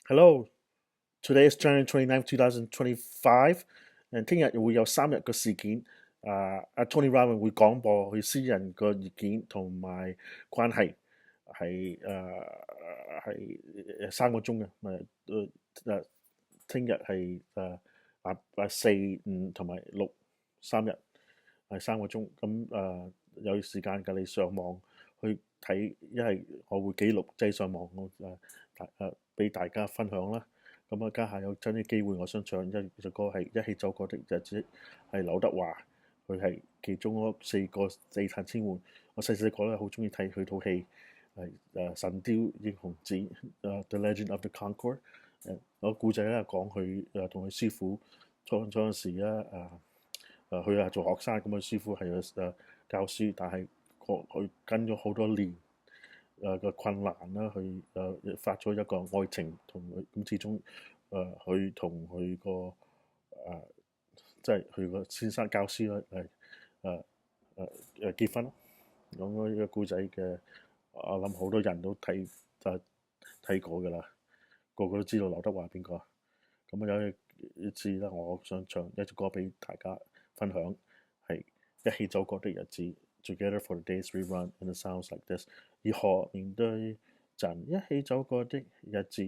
Hello, today is January 29th, 2025，聽日會有3日嘅事件。Tony Robbins 會廣播佢私人嘅意見同埋關係係3個鐘嘅，聽日係四五同埋六3日係3個鐘，有時間嘅你上網去睇，一係我會記錄即係上網我俾大家分享啦。家下有真啲機會，我想唱一首歌係《一起走過的日子》，係劉德華，佢係其中嗰4個四大天王。我細細個咧好中意睇佢套戲，係神雕英雄傳》The Legend of the Concord》。個故仔咧講佢同佢師傅嗰陣時咧佢係做學生，咁師傅係教書，但係佢跟咗好多年嘅困難啦，佢發咗一個愛情同佢咁，始終佢同佢個即係佢個先生教師啦，結婚。咁呢個故仔嘅，我諗好多人都睇過㗎啦，個個都知道劉德華邊個。咁有一次咧，我想唱一隻歌俾大家分享，係一起走過的日子，Together for the days we run and the sounds like this。如何面對曾一起走過的日子，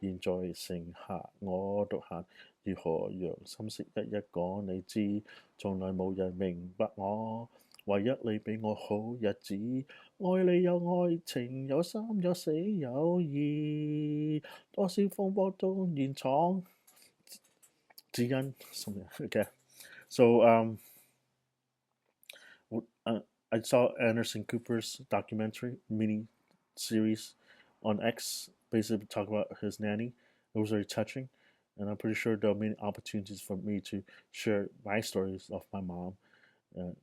現在剩下我獨行，如何讓心事一一講你知，從來冇人明白我，唯一你俾我好日子，愛你有愛情，有生有死有義，多少風波都願闖。之恩something okay. So I saw Anderson Cooper's documentary mini series on X, basically talk about his nanny. It was very touching, and I'm pretty sure there are many opportunities for me to share my stories of my mom.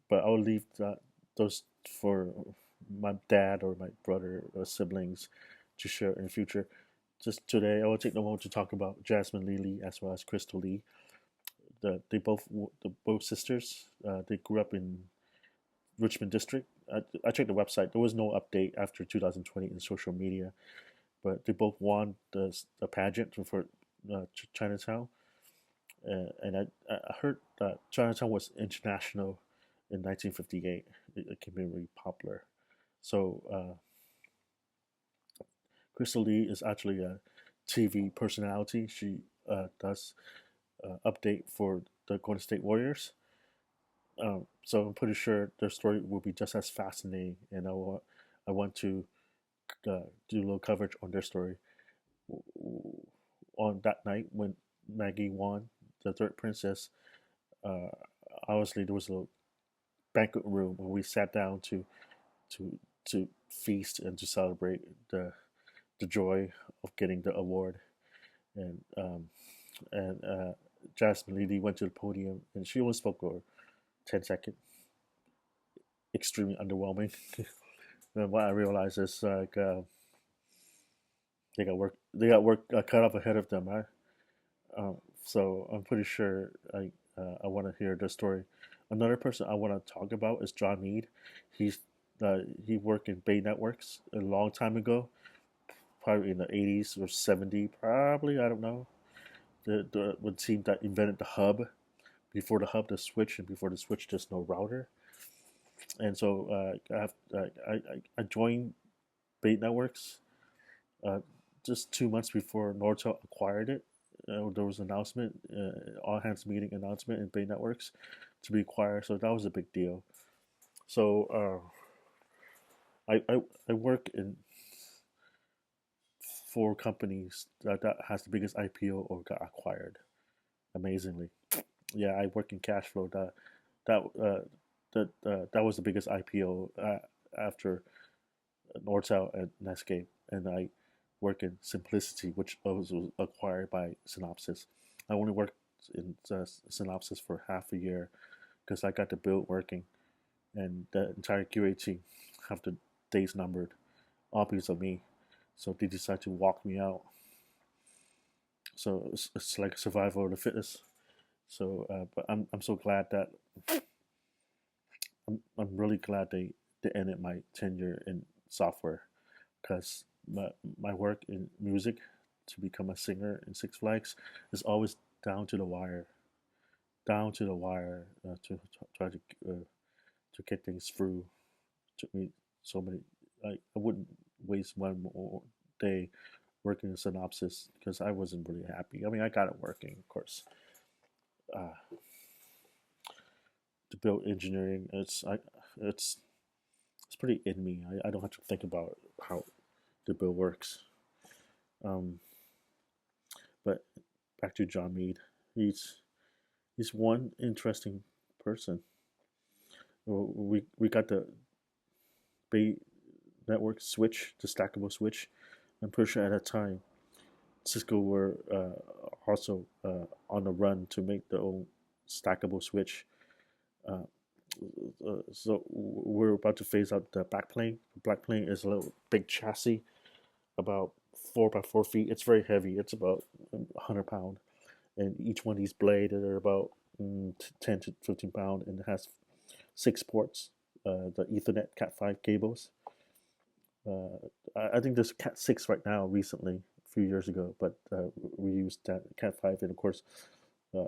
But I'll leave those for my dad or my brother or siblings to share in the future. Just today, I will take the moment to talk about Jasmine Lee as well as Crystal Lee. The both sisters. They grew up in Richmond District. I checked the website. There was no update after 2020 in social media, but they both won the pageant for Chinatown. And I heard that Chinatown was international in 1958. It became really popular. So Crystal Lee is actually a TV personality. She does update for the Golden State Warriors. So I'm pretty sure their story will be just as fascinating, and I want to do a little coverage on their story. On that night when Maggie won the third princess, uh, obviously there was a banquet room where we sat down to to feast and to celebrate the joy of getting the award. And Jasmine Lee went to the podium and she only spoke for 10 seconds. Extremely underwhelming. And what I realized is like they got work cut off ahead of them, right? So I'm pretty sure I want to hear their story. Another person I want to talk about is John Mead. He's he worked in Bay Networks a long time ago, probably in the 80s or 70s, probably, I don't know. The team that invented the hub. Before the hub, the switch, and before the switch, there's no router. And so I joined Bay Networks uh, just 2 months before Nortel acquired it. There was an announcement, all hands meeting announcement in Bay Networks to be acquired. So that was a big deal. So I work in 4 companies that has the biggest IPO or got acquired. Amazingly, yeah, I work in cash flow. That that was the biggest IPO after Nortel and Netscape, and I work in Simplicity, which was acquired by Synopsys. I only worked in Synopsys for half a year because I got the build working, and the entire QA team have the days numbered, all because of me. So they decided to walk me out. So it's like survival of the fittest. So, but I'm so glad that I'm really glad they ended my tenure in software because my work in music to become a singer in Six Flags is always down to the wire, down to the wire to try to get things through. Took me so many. I wouldn't waste one more day working a synopsis because I wasn't really happy. I mean, I got it working, of course. Uh, to build engineering, it's it's pretty in me. I don't have to think about how the bill works. Um, but back to John Mead, he's he's one interesting person. We got the Bay Network switch, the stackable switch. I'm pretty sure at that time Cisco were also on the run to make their own stackable switch. Uh, so we're about to phase out the backplane. The backplane is a little big chassis, about 4 by 4 feet. It's very heavy. It's about 100 pound, and each one of these blades are about 10 to 15 pound, and it has 6 ports. The Ethernet Cat5 cables. I think there's Cat6 right now. Recently, a few years ago, but we used that Cat5, and of course, uh,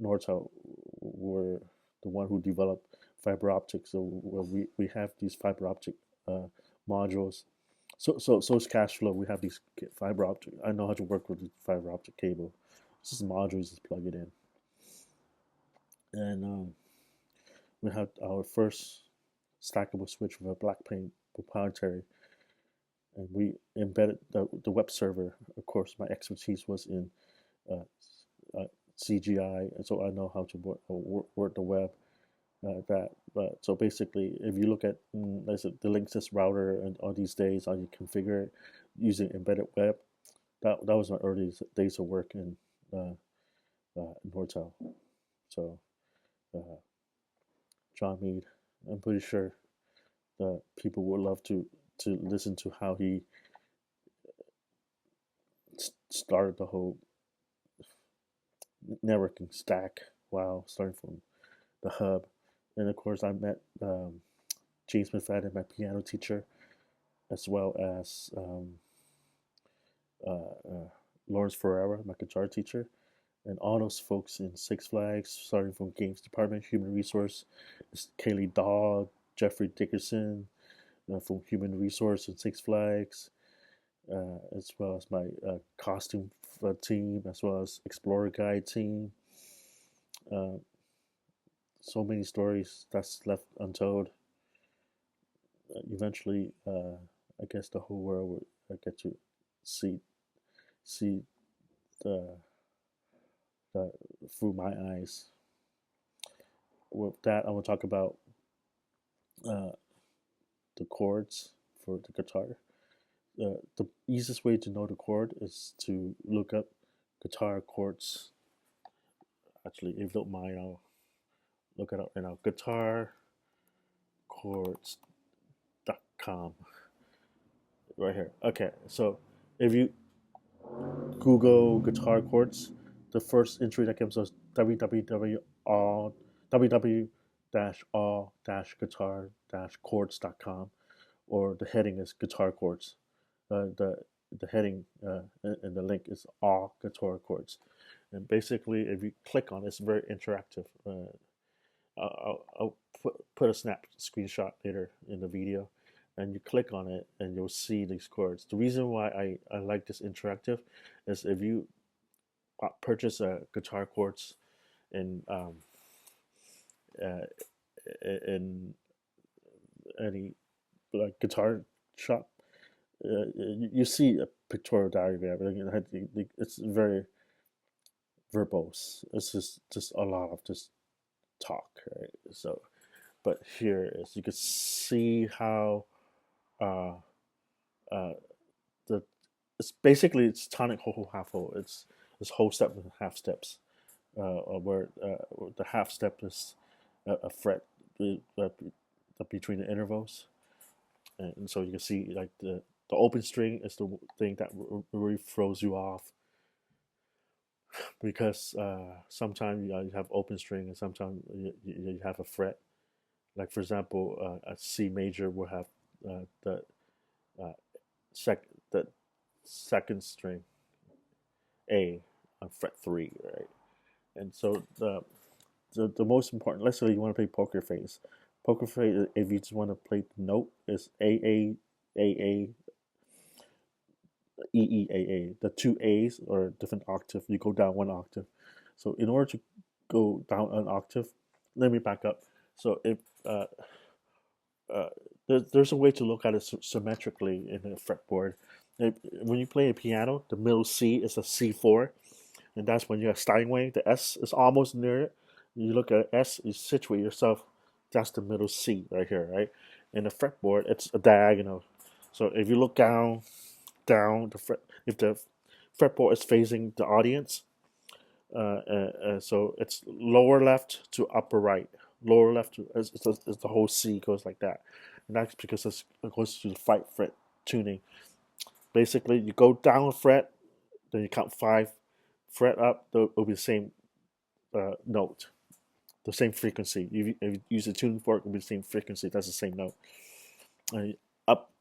Nortel were the one who developed fiber optics. So we have these fiber optic uh, modules. So it's cash flow. We have these fiber optic. I know how to work with the fiber optic cable. It's just modules, just plug it in, and we had our first stackable switch with a Blackpaint proprietary, and we embedded the web server. Of course, my expertise was in uh, CGI, and so I know how to work the web. That, but so basically, if you look at the Linksys router and all these days, how you configure it using embedded web, that was my early days of work uh, in Nortel. So uh, John Mead, I'm pretty sure that people would love to listen to how he started the whole networking stack. Wow, starting from the hub, and of course I met James McFadden, my piano teacher, as well as Lawrence Ferreira, my guitar teacher, and all those folks in Six Flags, starting from games department, human resource, Kaylee Dahl, Jeffrey Dickerson from human resource and Six Flags, as well as my costume team, as well as Explorer Guide team. Uh, so many stories that's left untold. Eventually, I guess the whole world would get to see see the, the through my eyes. With that, I will talk about uh, the chords for the guitar. The easiest way to know the chord is to look up guitar chords. Actually, if you don't mind, I'll look it up right now. Guitarchords.com. Right here. Okay, so if you Google guitar chords, the first entry that comes is www.all-guitar-chords.com, or the heading is guitar chords. The heading and the link is all guitar chords. And basically, if you click on it, it's very interactive. I'll put a snap screenshot later in the video, and you click on it, and you'll see these chords. The reason why I like this interactive is if you purchase a guitar chords in uh, in any like guitar shop, you see a pictorial diagram. It's very verbose. It's just a lot of just talk, right? So, but here is you can see how uh, uh, the it's basically it's tonic whole whole half whole. It's whole step and half steps. Where the half step is a fret between the intervals, and so you can see like the open string is the thing that really throws you off because sometimes you have open string and sometimes you have a fret. Like for example, a C major will have the uh, sec the second string A on fret 3, right? And so the most important, let's say you want to play poker face. Poker face, if you just want to play the note, is A, E, the two A's or different octave. You go down one octave. So in order to go down an octave, let me back up. So if uh, uh, there's a way to look at it symmetrically in a fretboard. When you play a piano, the middle C is a C4, and that's when you have Steinway. The S is almost near it. You look at S, you situate yourself. That's the middle C right here, right? In the fretboard, it's a diagonal. So if you look down the fret, if the fretboard is facing the audience, so it's lower left to upper right. Lower left to is the whole C goes like that, and that's because it goes to the 5 fret tuning. Basically, you go down a fret, then you count 5 fret up. It'll be the same note, the same frequency. If you use a tuning fork, it'll be the same frequency. That's the same note. Up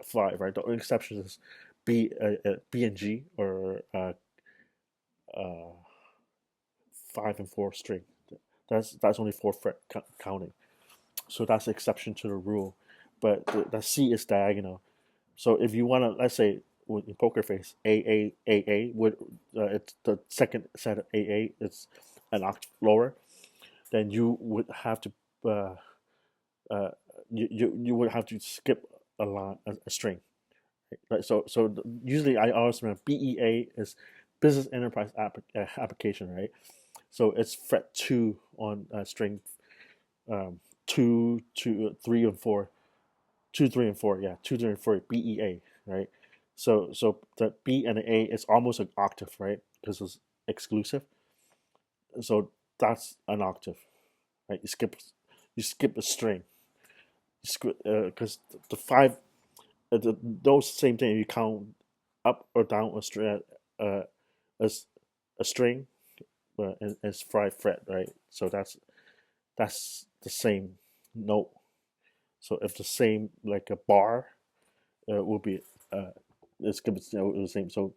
five, right? The only exception is B and G or uh, 5 and 4 string. That's only 4 fret counting. So that's the exception to the rule. But the C is diagonal. So if you want to, let's say in poker face, A would it's the second set of A. It's an octave lower. Then you would have to uh, uh, you would have to skip a line a string. Right? So usually I always remember BEA is business enterprise application, right? So it's fret 2 on string um, 2, 2, 3, and 4, 2, 3, and 4, yeah, 2, 3, and 4, BEA, right? So the B and the A is almost an octave, right? Because it's exclusive. So that's an octave, right? You skip a string, because the five, those same thing. You count up or down uh, as a string, as 5 fret, right? So that's the same note. So if the same like a bar will be uh, it's gonna be the same. So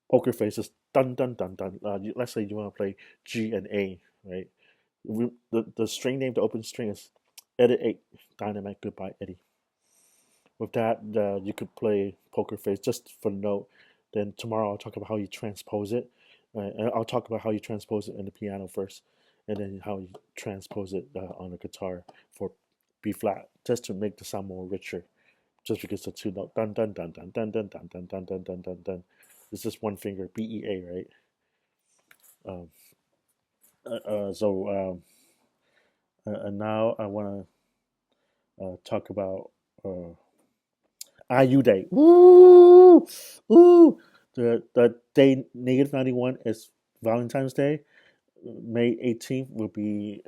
poker face is dun dun dun dun. Let's say you want to play G and A, right? The string name, the open string is Edit 8, Dynamite Goodbye Eddie. With that, you could play poker face just for the note. Then tomorrow I'll talk about how you transpose it. And I'll talk about how you transpose it in the piano first, and then how you transpose it on the guitar for B flat, just to make the sound more richer. Just because the two note dun dun dun dun dun dun dun dun dun dun dun dun dun. It's just one finger BEA, right? Um, and now I want to talk about IU Day. Woo! Woo! The day -91 is Valentine's Day. May 18th will be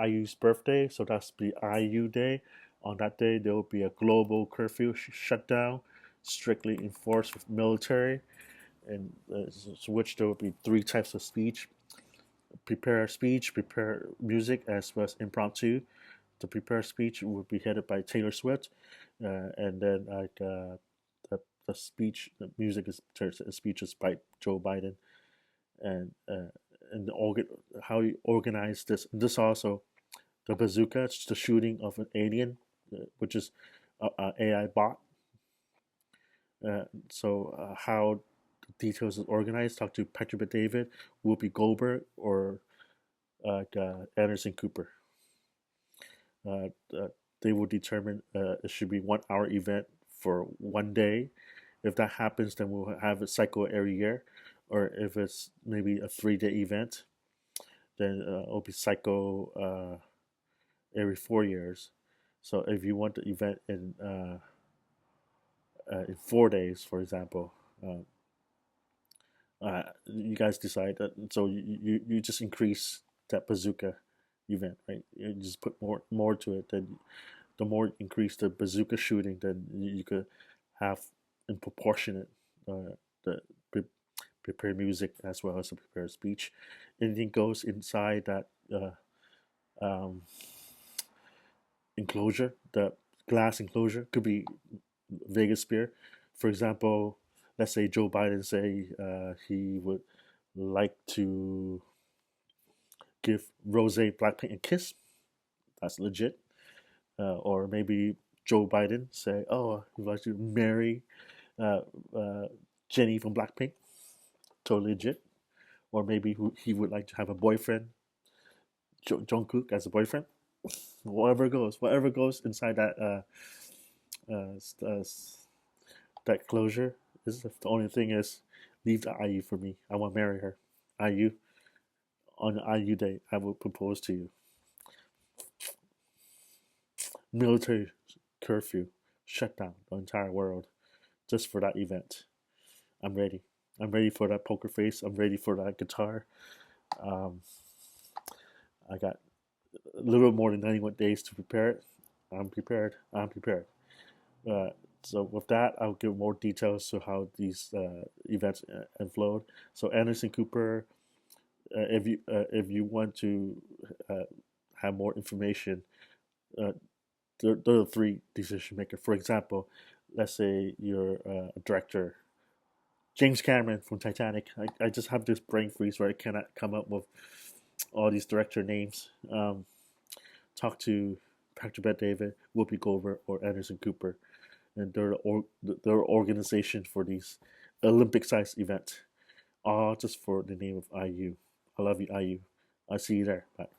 IU's birthday, so that's the IU Day. On that day, there will be a global curfew shutdown, strictly enforced with military, and which there will be 3 types of speech, prepare music, as well as impromptu. The prepared speech will be headed by Taylor Swift, and then the speech, the music is speeches by Joe Biden, and how you organize this. This also the bazooka, it's the shooting of an alien, which is a AI bot. How the details is organized, talk to Patrick David, Whoopi Goldberg, or Anderson Cooper. Uh, uh, they will determine it should be 1 hour event for one day. If that happens, then we'll have a cycle every year. Or if it's maybe a 3 day event, then it'll be cycle every 4 years. So if you want the event in 4 days, for example, you guys decide that. So you just increase that bazooka event, right? You just put more to it. Then the more you increase the bazooka shooting, then you could have in proportionate the prepared music as well as the prepared speech. Anything goes inside that um, enclosure, the glass enclosure, could be Vegas spear, For example, let's say Joe Biden say he would like to give Rose Blackpink a kiss. That's legit. Or maybe Joe Biden say, "Oh, he would like to marry uh, uh, Jenny from Blackpink." Totally legit. Or maybe he would like to have a boyfriend, Jungkook as a boyfriend. Whatever goes inside uh, uh, that closure is the only thing is leave the IU for me. I want to marry her. IU on the IU day, I will propose to you. Military curfew, shut down the entire world just for that event. I'm ready. I'm ready for that poker face. I'm ready for that guitar. Um, I got a little more than 91 days to prepare it. I'm prepared. I'm prepared. Uh, so with that, I'll give more details to how these events unfold. So Anderson Cooper, if you want to uh, have more information, uh, there are three decision makers. For example, let's say you're a director, James Cameron from Titanic. I just have this brain freeze where I cannot come up with all these director names. Talk to Dr. Bet David, Whoopi Goldberg, or Anderson Cooper, and they're organization for these Olympic-sized events, all just for the name of IU. I love you, IU. I'll see you there. Bye.